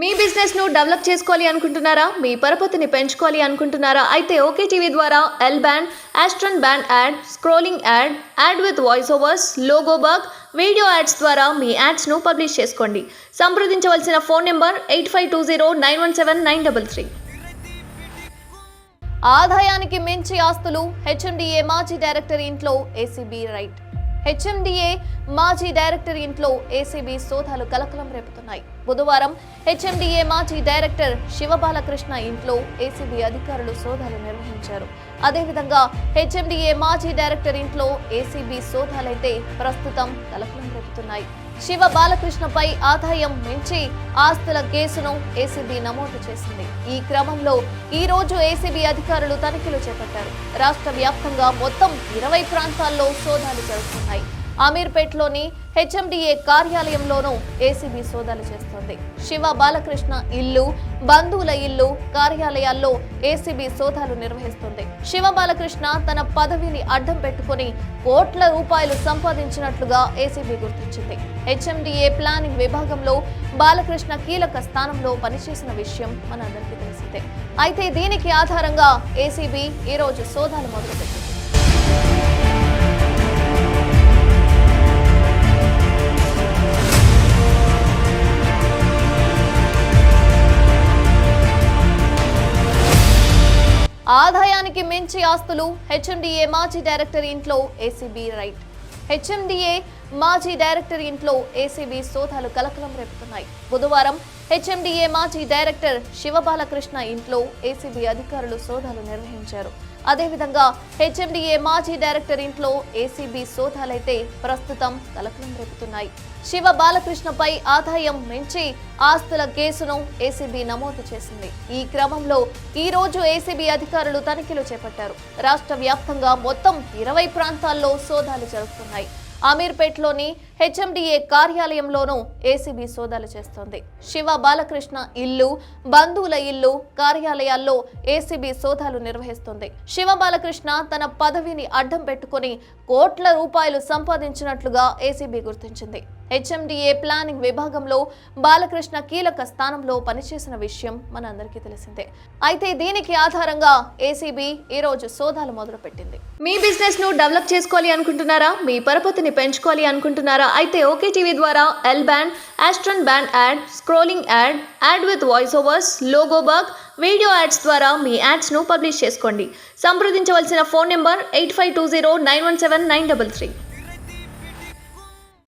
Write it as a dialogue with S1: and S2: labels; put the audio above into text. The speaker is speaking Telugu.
S1: మీ బిజినెస్ ను డెవలప్ చేసుకోవాలి అనుకుంటున్నారా? మీ పరపతిని పెంచుకోవాలి అనుకుంటున్నారా? అయితే ఓకే టీవీ ద్వారా L band, Aston band ad, scrolling ad, ad with voice overs, logo bug, video ads ద్వారా మీ యాడ్స్ ను పబ్లిష్ చేసుకోండి. సంప్రదించవలసిన ఫోన్ నెంబర్ 8520917933. ఆదాయానికి మించి ఆస్తులు, హెచ్ఎండిఏ మాజీ డైరెక్టర్ ఇంట్లో ఏసీబీ రైడ్. హెచ్ఎండిఏ మాజీ డైరెక్టర్ ఇంట్లో ఏసీబీ సోదాలు కలకలం రేపుతున్నాయి. బుధవారం హెచ్ఎండిఏ మాజీ డైరెక్టర్ శివబాలకృష్ణ ఇంట్లో ఏసీబీ అధికారులు సోదాలు నిర్వహించారు. అదేవిధంగా హెచ్ఎండిఏ మాజీ డైరెక్టర్ ఇంట్లో ఏసీబీ సోదాలైతే ప్రస్తుతం కలకలం రేపుతున్నాయి. శివ బాలకృష్ణపై ఆదాయం మించి ఆస్తుల కేసును ఏసీబీ నమోదు చేసింది. ఈ క్రమంలో ఈ రోజు ఏసీబీ అధికారులు తనిఖీలు చేపట్టారు. రాష్ట్ర వ్యాప్తంగా మొత్తం 20 ప్రాంతాల్లో సోదాలు జరుగుతున్నాయి. అమీర్పేట్లోని హెచ్ఎండిఏ కార్యాలయంలోనూ ఏసీబీ సోదాలు చేస్తోంది. శివ బాలకృష్ణ ఇల్లు, బంధువుల ఇల్లు, కార్యాలయాల్లో ఏసీబీ సోదాలు నిర్వహిస్తుంది. శివ బాలకృష్ణ తన పదవిని అడ్డం పెట్టుకుని కోట్ల రూపాయలు సంపాదించినట్లుగా ఏసీబీ గుర్తించింది. హెచ్ఎండిఏ ప్లానింగ్ విభాగంలో బాలకృష్ణ కీలక స్థానంలో పనిచేసిన విషయం మనందరికీ తెలిసిందే. అయితే దీనికి ఆధారంగా ఏసీబీ ఈ రోజు సోదాలు మొదలుపెట్టింది. ఆదాయానికి మించి ఆస్తులు, హెచ్ఎండిఏ మాజీ డైరెక్టర్ ఇంట్లో ఏసీబీ రైడ్. హెచ్ఎండిఏ మాజీ డైరెక్టర్ ఇంట్లో ఏసీబీ సోదాలు కలకలం రేపుతున్నాయి. బుధవారం హెచ్ఎండిఏ మాజీ డైరెక్టర్ శివబాలకృష్ణ ఇంట్లో ఏసీబీ అధికారులు సోదాలు నిర్వహించారు. అదేవిధంగా హెచ్ఎండిఏ మాజీ డైరెక్టర్ ఇంట్లో ఏసీబీ సోదాలైతే ప్రస్తుతం కలకలం రేపుతున్నాయి. శివ బాలకృష్ణపై ఆదాయం మించి ఆస్తుల కేసును ఏసీబీ నమోదు చేసింది. ఈ క్రమంలో ఈ రోజు ఏసీబీ అధికారులు తనిఖీలు చేపట్టారు. రాష్ట్ర వ్యాప్తంగా మొత్తం 20 ప్రాంతాల్లో సోదాలు జరుగుతున్నాయి. అమీర్పేట్లోని హెచ్ఎండిఏ కార్యాలయంలోనూ ఏసీబీ సోదాలు చేస్తోంది. శివ బాలకృష్ణ ఇల్లు, బంధువుల ఇల్లు, కార్యాలయాల్లో ఏసీబీ సోదాలు నిర్వహిస్తుంది. శివ బాలకృష్ణ తన పదవిని అడ్డం పెట్టుకుని కోట్ల రూపాయలు సంపాదించినట్లుగా ఏసీబీ గుర్తించింది. హెచ్ఎండిఏ ప్లానింగ్ విభాగంలో బాలకృష్ణ కీలక స్థానంలో పనిచేసిన విషయం మనందరికీ తెలిసిందే. అయితే దీనికి ఆధారంగా ఏసీబీ ఈ రోజు సోదాలు మొదలుపెట్టింది. మీ బిజినెస్ ను డెవలప్ చేసుకోవాలి అనుకుంటున్నారా? మీ పరపతిని పెంచుకోవాలి అనుకుంటున్నారా? అయితే ఓకే టీవీ ద్వారా L band, Aston band ad, scrolling ad, ad with voice overs, logo bug, video ads ద్వారా మీ యాడ్స్ ను పబ్లిష్ చేసుకోండి. సంప్రదించవలసిన ఫోన్ నెంబర్ 8520917933.